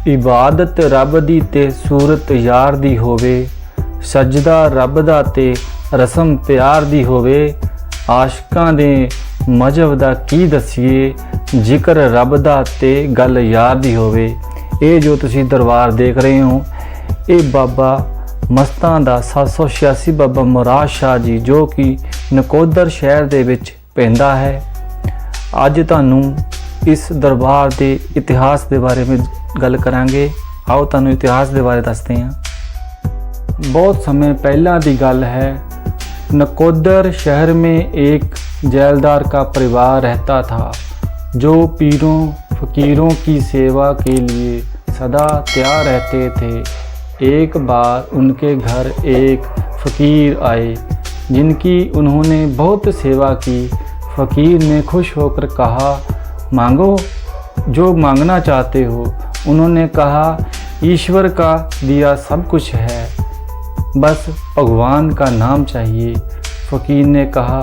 इबादत रब दी ते सूरत यार दी होवे, सजदा रब दा ते रस्म प्यार दी होवे। आशिकां दे मजहब दा की दसीए, जिक्र रब दा ते गल यार दी होवे। ये जो तुसी दरबार देख रहे हो, ये बाबा मस्तां दा 786 बाबा मुराद शाह जी जो कि नकोदर शहर दे विच पैंदा है। अज तुहानू इस दरबार के इतिहास के बारे में गल करांगे। आओ तुहानू इतिहास के बारे दसते हैं। बहुत समय पहला की गल है, नकोदर शहर में एक जैलदार का परिवार रहता था जो पीरों फकीरों की सेवा के लिए सदा तैयार रहते थे। एक बार उनके घर एक फ़कीर आए जिनकी उन्होंने बहुत सेवा की। फ़कीर ने खुश होकर कहा, मांगो जो मांगना चाहते हो। उन्होंने कहा, ईश्वर का दिया सब कुछ है, बस भगवान का नाम चाहिए। फ़कीर ने कहा,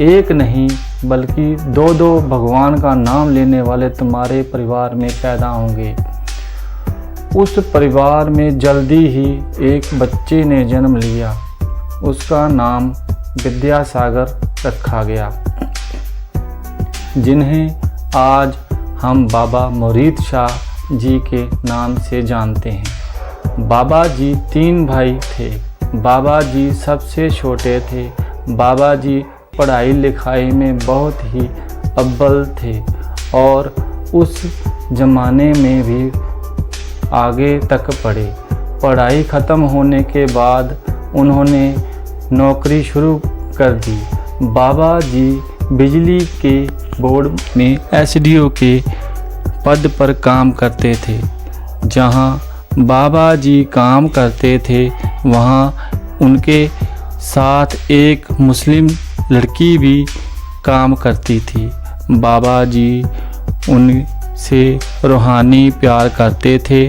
एक नहीं बल्कि दो दो भगवान का नाम लेने वाले तुम्हारे परिवार में पैदा होंगे। उस परिवार में जल्दी ही एक बच्चे ने जन्म लिया। उसका नाम विद्यासागर रखा गया, जिन्हें आज हम बाबा मुरीद शाह जी के नाम से जानते हैं। बाबा जी 3 भाई थे। बाबा जी सबसे छोटे थे। बाबा जी पढ़ाई लिखाई में बहुत ही अव्वल थे और उस ज़माने में भी आगे तक पढ़े। पढ़ाई ख़त्म होने के बाद उन्होंने नौकरी शुरू कर दी। बाबा जी बिजली के बोर्ड में एसडीओ के पद पर काम करते थे। जहां बाबा जी काम करते थे वहां उनके साथ एक मुस्लिम लड़की भी काम करती थी। बाबा जी उनसे रूहानी प्यार करते थे।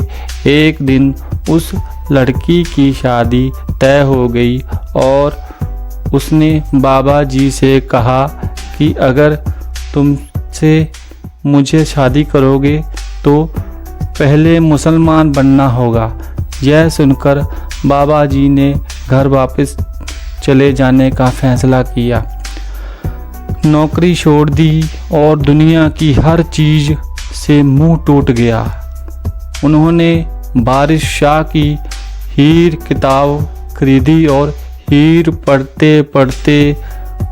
एक दिन उस लड़की की शादी तय हो गई और उसने बाबा जी से कहा कि अगर तुमसे मुझे शादी करोगे तो पहले मुसलमान बनना होगा। यह सुनकर बाबा जी ने घर वापस चले जाने का फैसला किया। नौकरी छोड़ दी और दुनिया की हर चीज़ से मुंह टूट गया। उन्होंने वारिस शाह की हीर किताब खरीदी और हीर पढ़ते पढ़ते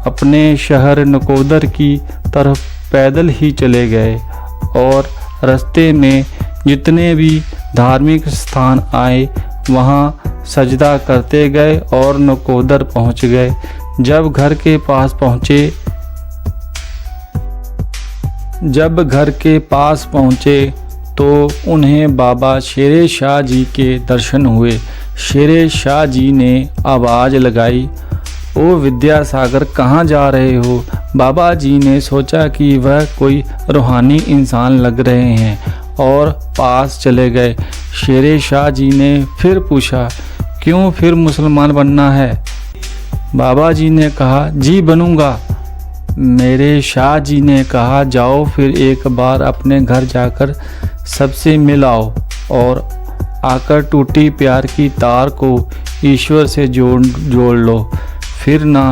अपने शहर नकोदर की तरफ पैदल ही चले गए और रास्ते में जितने भी धार्मिक स्थान आए वहाँ सजदा करते गए और नकोदर पहुँच गए। जब घर के पास पहुँचे तो उन्हें बाबा शेरे शाह जी के दर्शन हुए। शेरे शाह जी ने आवाज़ लगाई, ओ विद्यासागर कहाँ जा रहे हो? बाबा जी ने सोचा कि वह कोई रूहानी इंसान लग रहे हैं और पास चले गए। शेरे शाह जी ने फिर पूछा, क्यों फिर मुसलमान बनना है? बाबा जी ने कहा, जी बनूंगा। मेरे शाह जी ने कहा, जाओ फिर एक बार अपने घर जाकर सबसे मिल आओ और आकर टूटी प्यार की तार को ईश्वर से जोड़ लो। फिर ना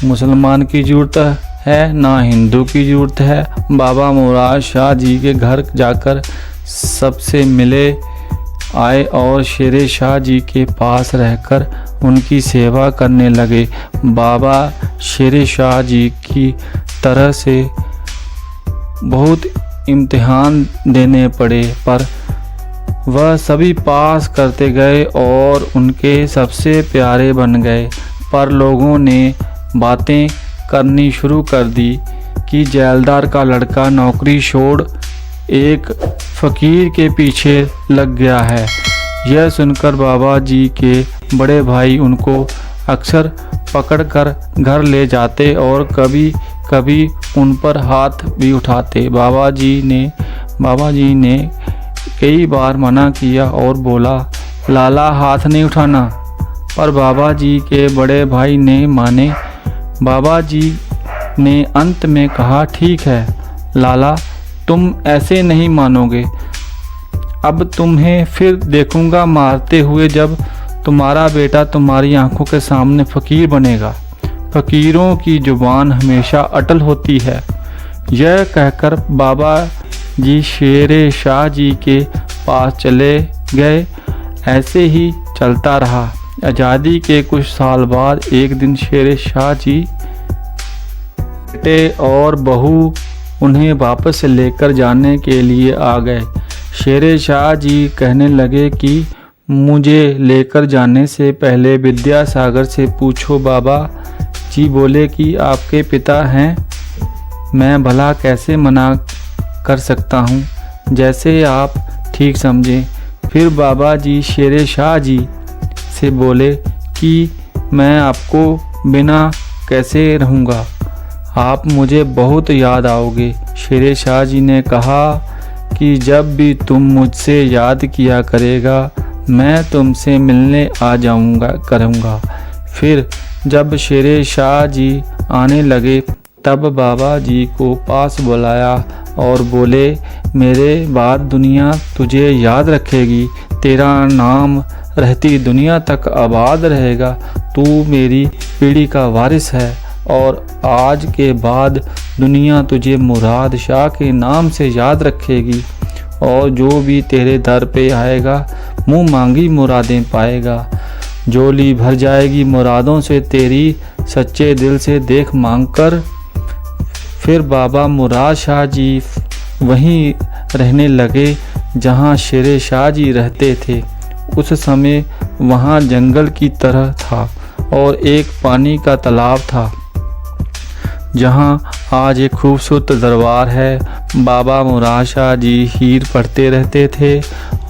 मुसलमान की ज़रूरत है ना हिंदू की ज़रूरत है। बाबा मुराद शाह जी के घर जाकर सबसे मिले आए और शेरे शाह जी के पास रहकर उनकी सेवा करने लगे। बाबा शेरे शाह जी की तरह से बहुत इम्तिहान देने पड़े पर वह सभी पास करते गए और उनके सबसे प्यारे बन गए। पर लोगों ने बातें करनी शुरू कर दी कि जैलदार का लड़का नौकरी छोड़ एक फ़कीर के पीछे लग गया है। यह सुनकर बाबा जी के बड़े भाई उनको अक्सर पकड़कर घर ले जाते और कभी कभी उन पर हाथ भी उठाते। बाबा जी ने कई बार मना किया और बोला, लाला हाथ नहीं उठाना, पर बाबा जी के बड़े भाई ने माने। बाबा जी ने अंत में कहा, ठीक है लाला, तुम ऐसे नहीं मानोगे, अब तुम्हें फिर देखूंगा मारते हुए जब तुम्हारा बेटा तुम्हारी आंखों के सामने फ़कीर बनेगा। फ़कीरों की जुबान हमेशा अटल होती है। यह कहकर बाबा जी शेर शाह जी के पास चले गए। ऐसे ही चलता रहा। आज़ादी के कुछ साल बाद एक दिन शेर शाह जी बेटे और बहू उन्हें वापस लेकर जाने के लिए आ गए। शेर शाह जी कहने लगे कि मुझे लेकर जाने से पहले विद्यासागर से पूछो। बाबा जी बोले कि आपके पिता हैं, मैं भला कैसे मना कर सकता हूँ, जैसे आप ठीक समझें। फिर बाबा जी शेर शाह जी से बोले कि मैं आपको बिना कैसे रहूँगा, आप मुझे बहुत याद आओगे। शेर शाह जी ने कहा कि जब भी तुम मुझसे याद किया करेगा मैं तुमसे मिलने आ जाऊँगा करूँगा। फिर जब शेर शाह जी आने लगे तब बाबा जी को पास बुलाया और बोले, मेरे बाद दुनिया तुझे याद रखेगी, तेरा नाम रहती दुनिया तक आबाद रहेगा। तू मेरी पीढ़ी का वारिस है और आज के बाद दुनिया तुझे मुराद शाह के नाम से याद रखेगी और जो भी तेरे दर पे आएगा मुँह मांगी मुरादें पाएगा। झोली भर जाएगी मुरादों से तेरी, सच्चे दिल से देख मांग कर। फिर बाबा मुराद शाह जी वहीं रहने लगे जहां शेर शाह जी रहते थे। उस समय वहां जंगल की तरह था और एक पानी का तालाब था जहां आज एक खूबसूरत दरबार है। बाबा मुराद शाह जी हीर पढ़ते रहते थे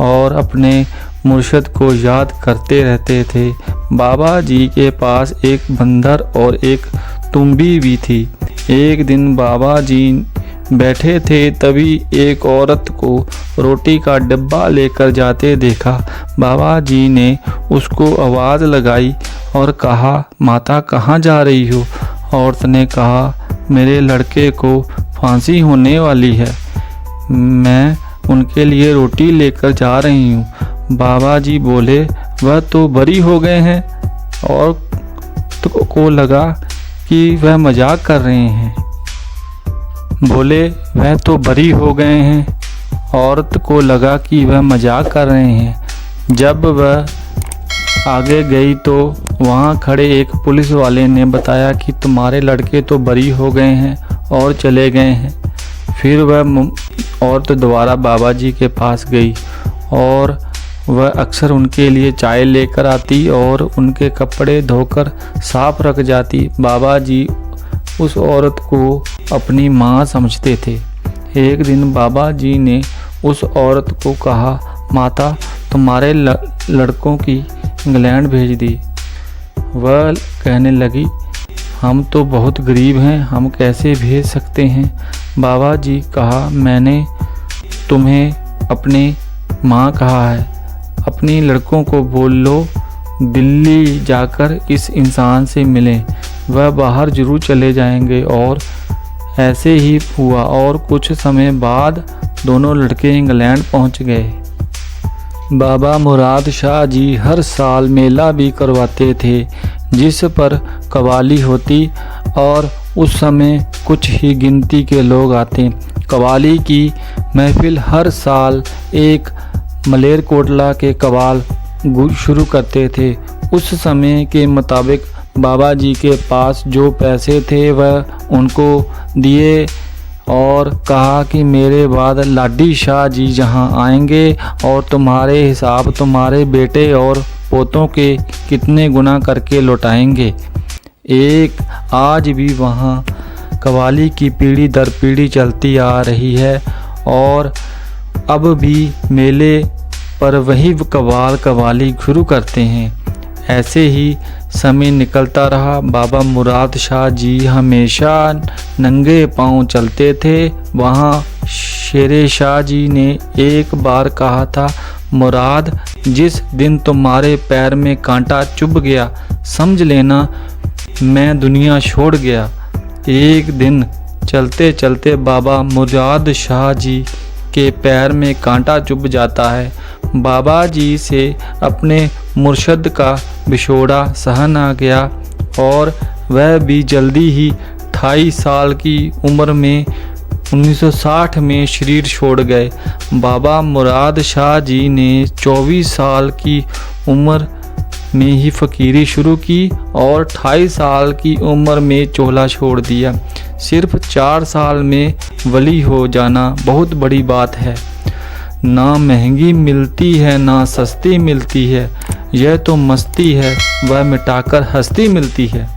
और अपने मुर्शद को याद करते रहते थे। बाबा जी के पास एक बंदर और एक तुम्बी भी थी। एक दिन बाबा जी बैठे थे तभी एक औरत को रोटी का डिब्बा लेकर जाते देखा। बाबा जी ने उसको आवाज़ लगाई और कहा, माता कहाँ जा रही हो? औरत ने कहा, मेरे लड़के को फांसी होने वाली है, मैं उनके लिए रोटी लेकर जा रही हूँ। बाबा जी बोले, वह तो बरी हो गए हैं। और को लगा कि वह मजाक कर रहे हैं। बोले, वह तो बरी हो गए हैं। औरत को लगा कि वह मजाक कर रहे हैं। जब वह आगे गई तो वहाँ खड़े एक पुलिस वाले ने बताया कि तुम्हारे लड़के तो बरी हो गए हैं और चले गए हैं। फिर वह औरत दोबारा बाबा जी के पास गई और वह अक्सर उनके लिए चाय लेकर आती और उनके कपड़े धोकर साफ रख जाती। बाबा जी उस औरत को अपनी माँ समझते थे। एक दिन बाबा जी ने उस औरत को कहा, माता तुम्हारे लड़कों की इंग्लैंड भेज दी। वह कहने लगी, हम तो बहुत गरीब हैं, हम कैसे भेज सकते हैं? बाबा जी कहा, मैंने तुम्हें अपने माँ कहा है, अपनी लड़कों को बोल लो दिल्ली जाकर इस इंसान से मिलें, वह बाहर जरूर चले जाएंगे। और ऐसे ही हुआ और कुछ समय बाद दोनों लड़के इंग्लैंड पहुंच गए। बाबा मुराद शाह जी हर साल मेला भी करवाते थे जिस पर कवाली होती और उस समय कुछ ही गिनती के लोग आते। कवाली की महफिल हर साल एक मलेरकोटला के कवाल शुरू करते थे। उस समय के मुताबिक बाबा जी के पास जो पैसे थे वह उनको दिए और कहा कि मेरे बाद लाडी शाह जी जहां आएंगे और तुम्हारे हिसाब तुम्हारे बेटे और पोतों के कितने गुना करके लौटाएंगे। एक आज भी वहां कवाली की पीढ़ी दर पीढ़ी चलती आ रही है और अब भी मेले पर वही कवाली शुरू करते हैं। ऐसे ही समय निकलता रहा। बाबा मुराद शाह जी हमेशा नंगे पांव चलते थे। वहाँ शेर शाह जी ने एक बार कहा था, मुराद जिस दिन तुम्हारे पैर में कांटा चुभ गया समझ लेना मैं दुनिया छोड़ गया। एक दिन चलते चलते बाबा मुराद शाह जी के पैर में कांटा चुभ जाता है। बाबा जी से अपने मुर्शद का विछोड़ा सहन आ गया और वह भी जल्दी ही 28 साल की उम्र में 1960 में शरीर छोड़ गए। बाबा मुराद शाह जी ने 24 साल की उम्र में ही फ़कीरी शुरू की और 28 साल की उम्र में चोला छोड़ दिया। सिर्फ 4 साल में वली हो जाना बहुत बड़ी बात है। ना महंगी मिलती है ना सस्ती मिलती है, यह तो मस्ती है, वह मिटाकर हस्ती मिलती है।